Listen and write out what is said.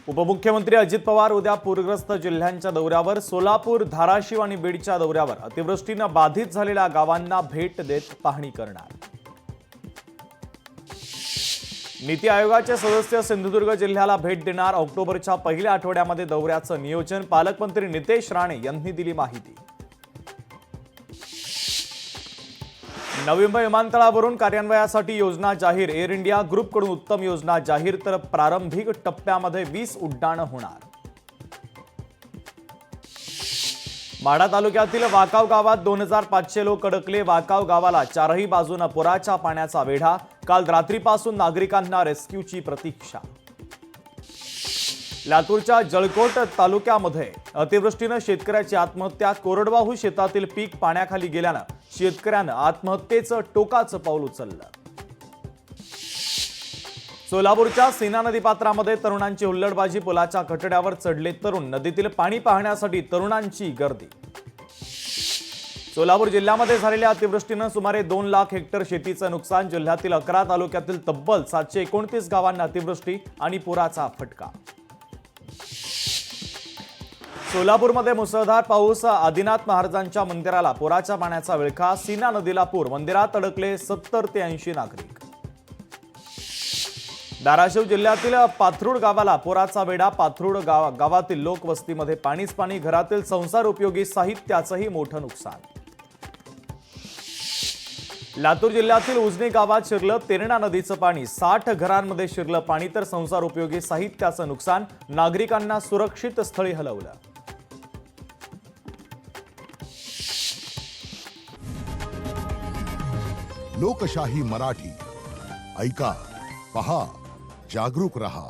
उपमुख्यमंत्री अजित पवार उद्या पूरग्रस्त जिल्ह्यांच्या दौऱ्यावर सोलापूर, धाराशिव आणि बीडच्या दौऱ्यावर अतिवृष्टीनं बाधित झालेल्या गावांना भेट देत पाहणी करणार। नीती आयोगाचे सदस्य सिंधुदुर्ग जिल्ह्याला भेट देणार। ऑक्टोबरच्या पहिल्या आठवड्यामध्ये दौऱ्याचं नियोजन पालकमंत्री नितेश राणे यांनी दिली माहिती। नवी मुंबई विमानतळावरून कार्यान्वयासाठी योजना जाहीर। एअर इंडिया ग्रुपकडून उत्तम योजना जाहीर, तर प्रारंभिक टप्प्यामध्ये 20 उड्डाणं होणार। माढा तालुक्यातील वाकाव गावात 2500 लोक अडकले। वाकाव गावाला चारही बाजूने पुराच्या पाण्याचा वेढा। काल रात्रीपासून नागरिकांना रेस्क्यूची प्रतीक्षा। लातूरच्या जळकोट तालुक्यामध्ये अतिवृष्टीनं शेतकऱ्याची आत्महत्या। कोरडवाहू शेतातील पीक पाण्याखाली गेल्यानं शेतकऱ्यानं आत्महत्येचं टोकाचं पाऊल उचललं। सोलापूरच्या सीना नदीपात्रामध्ये तरुणांची हुल्लडबाजी। पुलाच्या कठड्यावर चढले तरुण। नदीतील पाणी पाहण्यासाठी तरुणांची गर्दी। सोलापूर जिल्ह्यामध्ये झालेल्या अतिवृष्टीनं सुमारे 2 लाख हेक्टर शेतीचं नुकसान। जिल्ह्यातील 11 तालुक्यातील तब्बल 729 गावांना अतिवृष्टी आणि पुराचा फटका। सोलापूरमध्ये मुसळधार पाऊस। आदिनाथ महाराजांच्या मंदिराला पुराच्या पाण्याचा विळखा। सीना नदीला पूर। मंदिरात अडकले 70 ते 80 नागरिक। धाराशिव जिल्ह्यातील पाथरूड गावाला पुराचा वेढा। पाथरूड गावातील लोकवस्तीमध्ये पाणीच पाणी। घरातील संसार उपयोगी साहित्याचंही मोठं नुकसान। लातूर जिल्ह्यातील उजनी गावात शिरलं तेरणा नदीचं पाणी। 60 घरांमध्ये शिरलं पाणी, तर संसार उपयोगी साहित्याचं नुकसान। नागरिकांना सुरक्षित स्थळी हलवलं। लोकशाही मराठी ऐका, पहा, जागरूक रहा।